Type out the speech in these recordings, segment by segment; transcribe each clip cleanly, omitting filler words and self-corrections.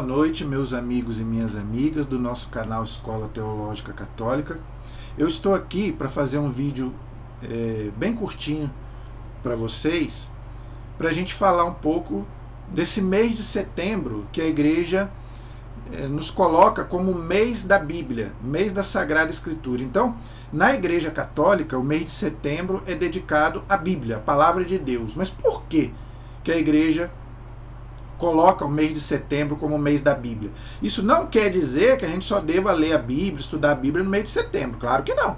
noite, meus amigos e minhas amigas do nosso canal Escola Teológica Católica. Eu estou aqui para fazer um vídeo bem curtinho para vocês, para a gente falar um pouco desse mês de setembro que a Igreja nos coloca como mês da Bíblia, mês da Sagrada Escritura. Então, na Igreja Católica, o mês de setembro é dedicado à Bíblia, à Palavra de Deus. Mas por que a Igreja coloca o mês de setembro como o mês da Bíblia? Isso não quer dizer que a gente só deva ler a Bíblia, estudar a Bíblia no mês de setembro. Claro que não.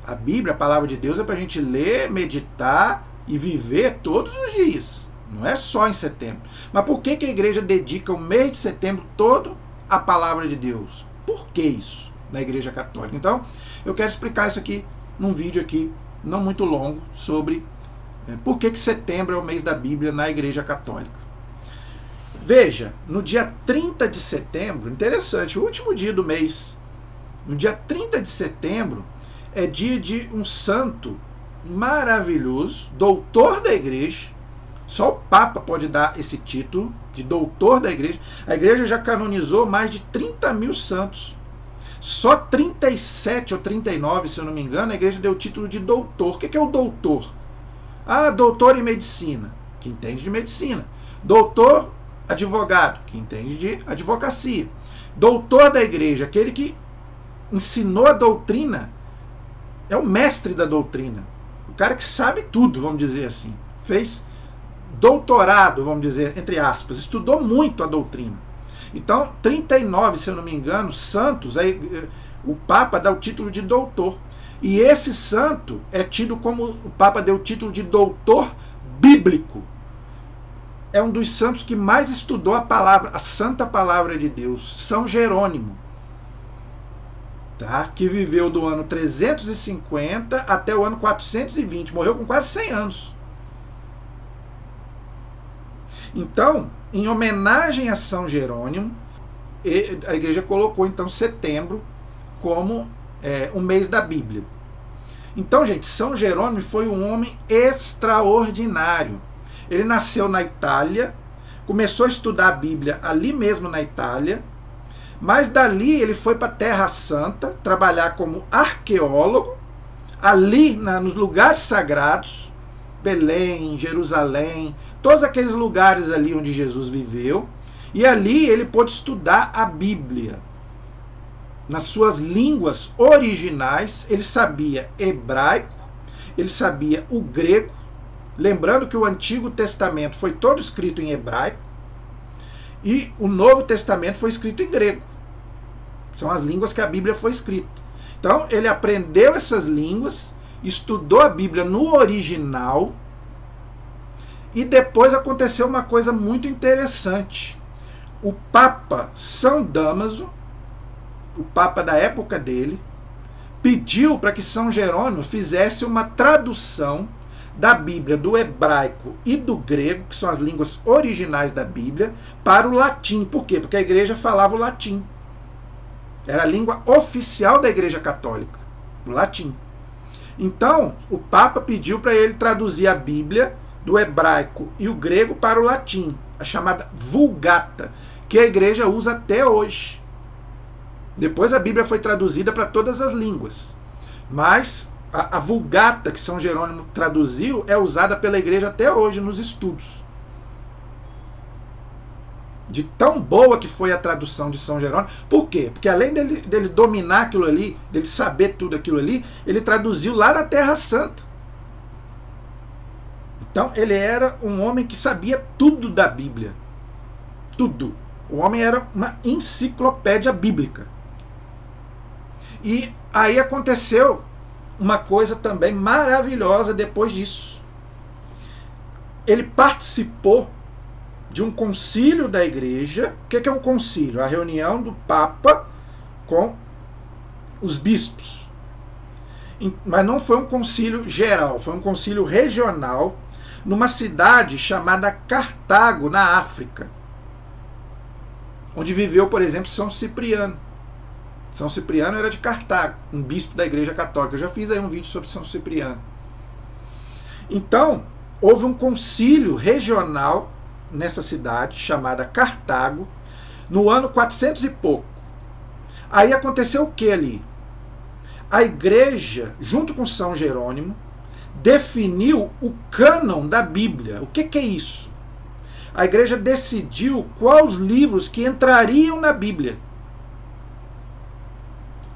A Bíblia, a Palavra de Deus, é para a gente ler, meditar e viver todos os dias. Não é só em setembro. Mas por que a Igreja dedica o mês de setembro todo à Palavra de Deus? Por que isso na Igreja Católica? Então, eu quero explicar isso aqui num vídeo aqui, não muito longo, sobre por que setembro é o mês da Bíblia na Igreja Católica. Veja, no dia 30 de setembro, interessante, o último dia do mês, no dia 30 de setembro, é dia de um santo maravilhoso, doutor da Igreja. Só o Papa pode dar esse título de doutor da Igreja. A Igreja já canonizou mais de 30 mil santos. Só 37 ou 39, se eu não me engano, a Igreja deu o título de doutor. O que é o doutor? Ah, doutor em medicina, que entende de medicina. Doutor advogado, que entende de advocacia. Doutor da Igreja, aquele que ensinou a doutrina, é o mestre da doutrina. O cara que sabe tudo, vamos dizer assim. Fez doutorado, vamos dizer, entre aspas, estudou muito a doutrina. Então, 39, se eu não me engano, santos, aí, o Papa dá o título de doutor. E esse santo é tido como, o Papa deu o título de doutor bíblico. É um dos santos que mais estudou a palavra, a santa palavra de Deus, São Jerônimo, tá? Que viveu do ano 350 até o ano 420, morreu com quase 100 anos. Então, em homenagem a São Jerônimo, a Igreja colocou então setembro como o mês da Bíblia. Então, gente, São Jerônimo foi um homem extraordinário. Ele nasceu na Itália, começou a estudar a Bíblia ali mesmo na Itália, mas dali ele foi para a Terra Santa, trabalhar como arqueólogo, ali nos lugares sagrados, Belém, Jerusalém, todos aqueles lugares ali onde Jesus viveu, e ali ele pôde estudar a Bíblia. Nas suas línguas originais, ele sabia hebraico, ele sabia o grego. Lembrando que o Antigo Testamento foi todo escrito em hebraico e o Novo Testamento foi escrito em grego. São as línguas que a Bíblia foi escrita. Então, ele aprendeu essas línguas, estudou a Bíblia no original e depois aconteceu uma coisa muito interessante. O Papa São Damaso, o Papa da época dele, pediu para que São Jerônimo fizesse uma tradução da Bíblia do hebraico e do grego, que são as línguas originais da Bíblia, para o latim. Por quê? Porque a Igreja falava o latim. Era a língua oficial da Igreja Católica, o latim. Então, o Papa pediu para ele traduzir a Bíblia do hebraico e o grego para o latim, a chamada Vulgata, que a Igreja usa até hoje. Depois a Bíblia foi traduzida para todas as línguas, mas a Vulgata que São Jerônimo traduziu é usada pela Igreja até hoje nos estudos. De tão boa que foi a tradução de São Jerônimo. Por quê? Porque além dele dominar aquilo ali, dele saber tudo aquilo ali, ele traduziu lá na Terra Santa. Então ele era um homem que sabia tudo da Bíblia. Tudo. O homem era uma enciclopédia bíblica. E aí aconteceu uma coisa também maravilhosa depois disso. Ele participou de um concílio da Igreja. O que é um concílio? A reunião do Papa com os bispos. Mas não foi um concílio geral, foi um concílio regional numa cidade chamada Cartago, na África, onde viveu, por exemplo, São Cipriano. São Cipriano era de Cartago, um bispo da Igreja Católica. Eu já fiz aí um vídeo sobre São Cipriano. Então, houve um concílio regional nessa cidade chamada Cartago, no ano 400 e pouco. Aí aconteceu o que ali? A igreja, junto com São Jerônimo, definiu o cânon da Bíblia. O que é isso? A igreja decidiu quais livros que entrariam na Bíblia.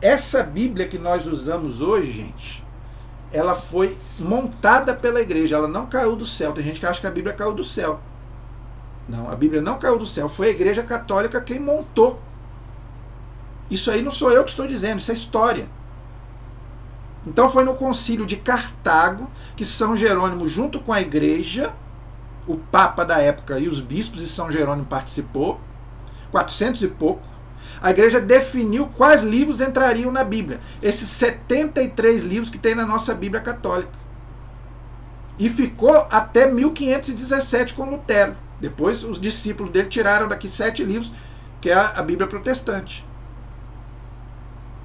Essa Bíblia que nós usamos hoje, gente, ela foi montada pela igreja, ela não caiu do céu. Tem gente que acha que a Bíblia caiu do céu. Não, a Bíblia não caiu do céu, foi a Igreja Católica quem montou. Isso aí não sou eu que estou dizendo, isso é história. Então foi no concílio de Cartago que São Jerônimo, junto com a igreja, o Papa da época e os bispos, e São Jerônimo participou, 400 e pouco, a igreja definiu quais livros entrariam na Bíblia. Esses 73 livros que tem na nossa Bíblia Católica. E ficou até 1517 com Lutero. Depois os discípulos dele tiraram daqui 7 livros, que é a Bíblia Protestante.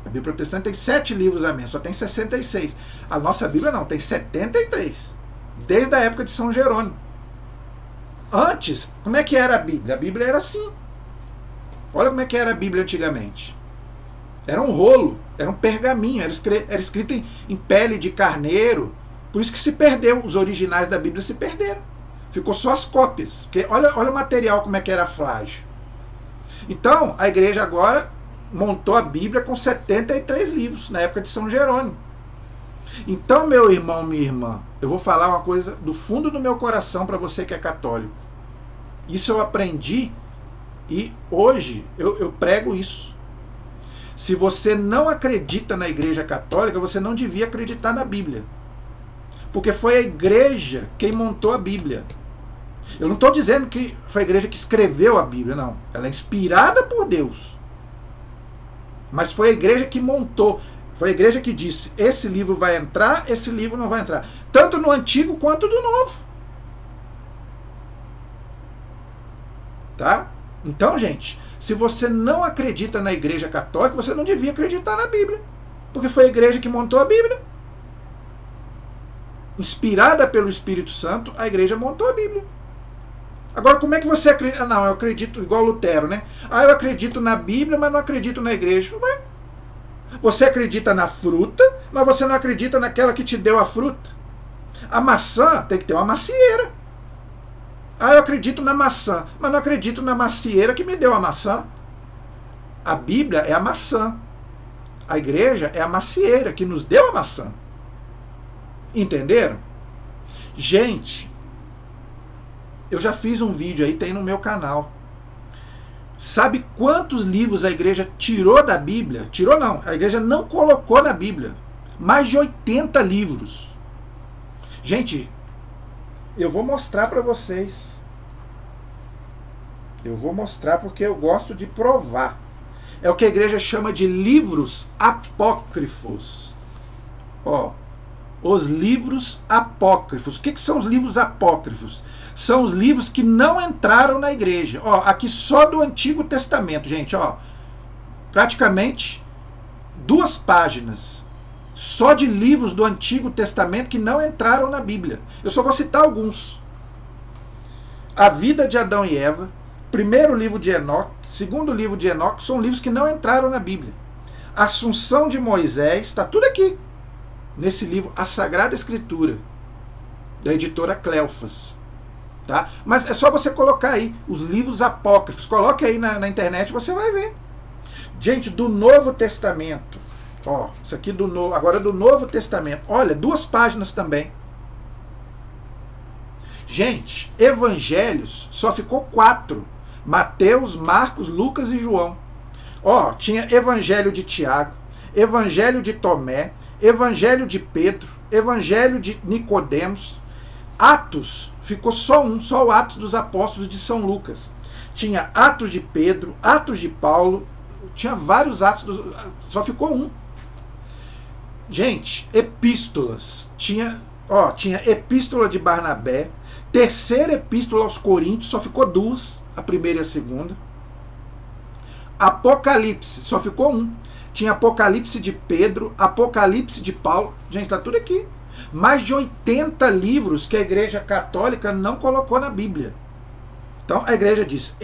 A Bíblia Protestante tem 7 livros a menos, só tem 66. A nossa Bíblia não, tem 73. Desde a época de São Jerônimo. Antes, como é que era a Bíblia? A Bíblia era assim. Olha como é que era a Bíblia antigamente. Era um rolo, era um pergaminho, era escrito em pele de carneiro. Por isso que se perdeu, os originais da Bíblia se perderam. Ficou só as cópias. Porque olha o material como é que era frágil. Então, a igreja agora montou a Bíblia com 73 livros, na época de São Jerônimo. Então, meu irmão, minha irmã, eu vou falar uma coisa do fundo do meu coração para você que é católico. Isso eu aprendi e hoje eu prego isso. Se você não acredita na Igreja Católica, você não devia acreditar na Bíblia. Porque foi a igreja quem montou a Bíblia. Eu não estou dizendo que foi a igreja que escreveu a Bíblia, não. Ela é inspirada por Deus. Mas foi a igreja que montou. Foi a igreja que disse, esse livro vai entrar, esse livro não vai entrar. Tanto no Antigo quanto no Novo. Tá? Então, gente, se você não acredita na Igreja Católica, você não devia acreditar na Bíblia. Porque foi a igreja que montou a Bíblia. Inspirada pelo Espírito Santo, a igreja montou a Bíblia. Agora, como é que você acredita? Não, eu acredito igual Lutero, né? Eu acredito na Bíblia, mas não acredito na igreja. Ué? Você acredita na fruta, mas você não acredita naquela que te deu a fruta. A maçã tem que ter uma macieira. Eu acredito na maçã, mas não acredito na macieira que me deu a maçã. A Bíblia é a maçã. A igreja é a macieira que nos deu a maçã. Entenderam? Gente, eu já fiz um vídeo aí, tem no meu canal. Sabe quantos livros a igreja tirou da Bíblia? Tirou não, a igreja não colocou na Bíblia. Mais de 80 livros. Gente, eu vou mostrar para vocês. Eu vou mostrar porque eu gosto de provar. É o que a igreja chama de livros apócrifos. Ó, os livros apócrifos. O que são os livros apócrifos? São os livros que não entraram na igreja. Ó, aqui só do Antigo Testamento, gente, ó. Praticamente 2 páginas só de livros do Antigo Testamento que não entraram na Bíblia. Eu só vou citar alguns. A vida de Adão e Eva, primeiro livro de Enoque, segundo livro de Enoque, são livros que não entraram na Bíblia. A Assunção de Moisés, está tudo aqui. Nesse livro, A Sagrada Escritura, da editora Cleofas. Tá? Mas é só você colocar aí os livros apócrifos. Coloque aí na internet, você vai ver. Gente, do Novo Testamento. Ó, isso aqui do Novo, agora do Novo Testamento. Olha, 2 páginas também. Gente, evangelhos só ficou 4. Mateus, Marcos, Lucas e João. Ó, tinha Evangelho de Tiago, Evangelho de Tomé, Evangelho de Pedro, Evangelho de Nicodemos. Atos, ficou só um, só o Atos dos Apóstolos de São Lucas. Tinha Atos de Pedro, Atos de Paulo, tinha vários Atos, só ficou um. Gente, epístolas, tinha Epístola de Barnabé, terceira Epístola aos Coríntios, só ficou 2, a primeira e a segunda. Apocalipse, só ficou um. Tinha Apocalipse de Pedro, Apocalipse de Paulo. Gente, tá tudo aqui. Mais de 80 livros que a Igreja Católica não colocou na Bíblia. Então a igreja diz,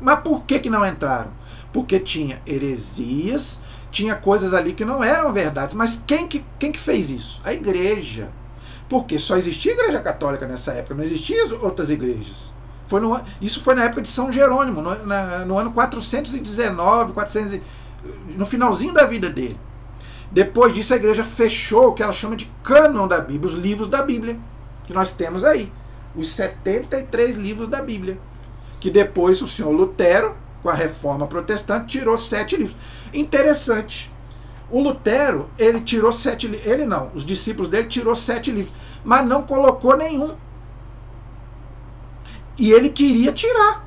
mas por que não entraram? Porque tinha heresias, tinha coisas ali que não eram verdades. Mas quem que fez isso? A igreja. Porque só existia a igreja católica nessa época, não existiam outras igrejas. Isso foi na época de São Jerônimo, no ano 419, no finalzinho da vida dele. Depois disso a igreja fechou o que ela chama de cânon da Bíblia, os livros da Bíblia, que nós temos aí. Os 73 livros da Bíblia. Que depois o senhor Lutero, com a reforma protestante, tirou 7 livros. Interessante. O Lutero, ele tirou 7 livros. Ele não, os discípulos dele tirou 7 livros. Mas não colocou nenhum. E ele queria tirar.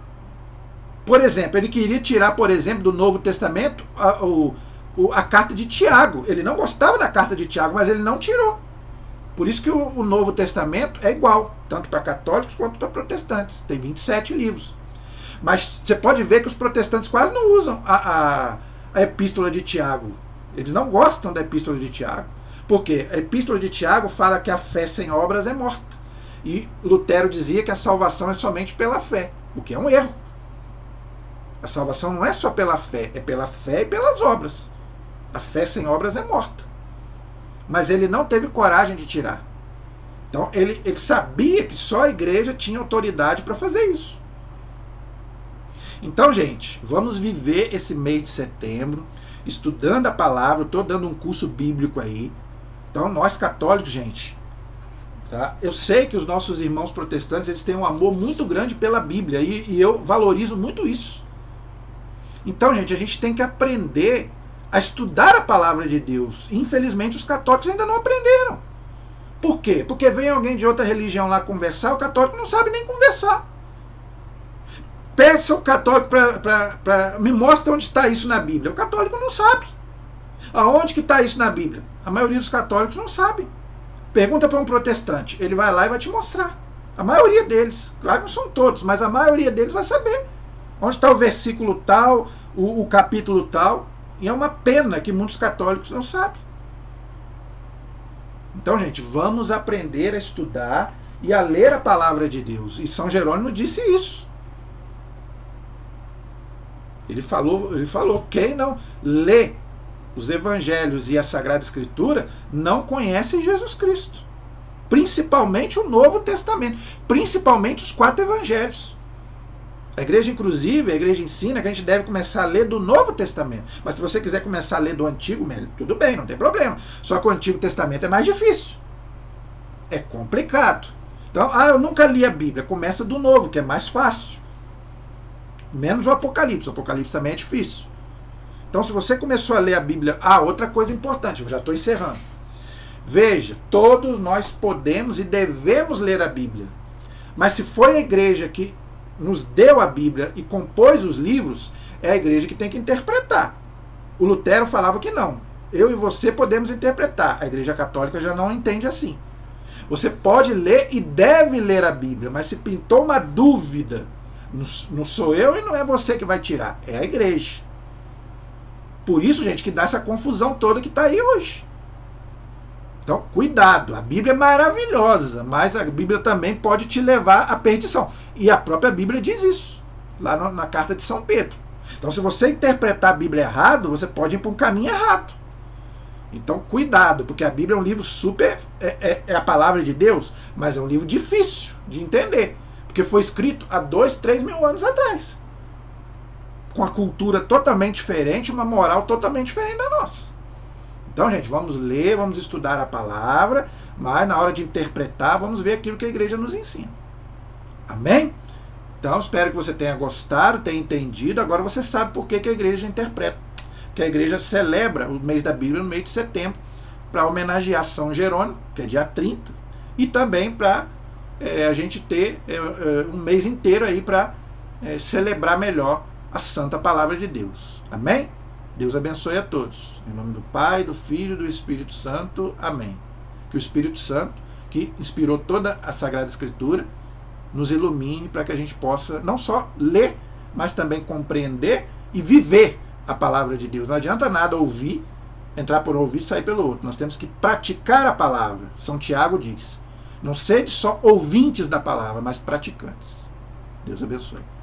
Por exemplo, ele queria tirar, por exemplo, do Novo Testamento a carta de Tiago. Ele não gostava da carta de Tiago, mas ele não tirou. Por isso que o Novo Testamento é igual, tanto para católicos quanto para protestantes. Tem 27 livros. Mas você pode ver que os protestantes quase não usam a epístola de Tiago. Eles não gostam da epístola de Tiago. Por quê? A epístola de Tiago fala que a fé sem obras é morta. E Lutero dizia que a salvação é somente pela fé, o que é um erro. A salvação não é só pela fé, é pela fé e pelas obras. A fé sem obras é morta. Mas ele não teve coragem de tirar. Então ele sabia que só a igreja tinha autoridade para fazer isso. Então, gente, vamos viver esse mês de setembro, estudando a palavra. Estou dando um curso bíblico aí. Então, nós católicos, gente, tá? Eu sei que os nossos irmãos protestantes, eles têm um amor muito grande pela Bíblia, e eu valorizo muito isso. Então, gente, a gente tem que aprender a estudar a palavra de Deus. Infelizmente, os católicos ainda não aprenderam. Por quê? Porque vem alguém de outra religião lá conversar, o católico não sabe nem conversar. Peça o católico me mostra onde está isso na Bíblia. O católico não sabe. Aonde que está isso na Bíblia? A maioria dos católicos não sabe. Pergunta para um protestante, ele vai lá e vai te mostrar. A maioria deles, claro que não são todos, mas a maioria deles vai saber onde está o versículo tal, o capítulo tal. E é uma pena que muitos católicos não sabem. Então, gente, vamos aprender a estudar e a ler a palavra de Deus. E São Jerônimo disse isso. Ele falou, quem não lê os evangelhos e a Sagrada Escritura não conhece Jesus Cristo. Principalmente o Novo Testamento. Principalmente os 4 evangelhos. A igreja, inclusive, a igreja ensina que a gente deve começar a ler do Novo Testamento. Mas se você quiser começar a ler do Antigo, tudo bem, não tem problema. Só que o Antigo Testamento é mais difícil. É complicado. Então, eu nunca li a Bíblia. Começa do Novo, que é mais fácil. Menos o Apocalipse. O Apocalipse também é difícil. Então, se você começou a ler a Bíblia... outra coisa importante, eu já estou encerrando. Veja, todos nós podemos e devemos ler a Bíblia. Mas se foi a igreja que nos deu a Bíblia e compôs os livros, é a igreja que tem que interpretar. O Lutero falava que não. Eu e você podemos interpretar. A igreja católica já não entende assim. Você pode ler e deve ler a Bíblia, mas se pintou uma dúvida, não sou eu e não é você que vai tirar, é a igreja. Por isso, gente, que dá essa confusão toda que está aí hoje. Então, cuidado, a Bíblia é maravilhosa, mas a Bíblia também pode te levar à perdição. E a própria Bíblia diz isso, lá na carta de São Pedro. Então, se você interpretar a Bíblia errado, você pode ir para um caminho errado. Então, cuidado, porque a Bíblia é um livro super... É a palavra de Deus, mas é um livro difícil de entender, porque foi escrito há 2, 3 mil anos atrás. Com uma cultura totalmente diferente, uma moral totalmente diferente da nossa. Então, gente, vamos ler, vamos estudar a palavra, mas na hora de interpretar, vamos ver aquilo que a igreja nos ensina. Amém? Então, espero que você tenha gostado, tenha entendido. Agora você sabe por que a igreja interpreta. Que a igreja celebra o mês da Bíblia no mês de setembro, para homenagear São Jerônimo, que é dia 30, e também para a gente ter um mês inteiro aí para celebrar melhor a Santa Palavra de Deus. Amém? Deus abençoe a todos. Em nome do Pai, do Filho e do Espírito Santo. Amém. Que o Espírito Santo, que inspirou toda a Sagrada Escritura, nos ilumine para que a gente possa não só ler, mas também compreender e viver a palavra de Deus. Não adianta nada ouvir, entrar por um ouvido e sair pelo outro. Nós temos que praticar a palavra. São Tiago diz, não sede só ouvintes da palavra, mas praticantes. Deus abençoe.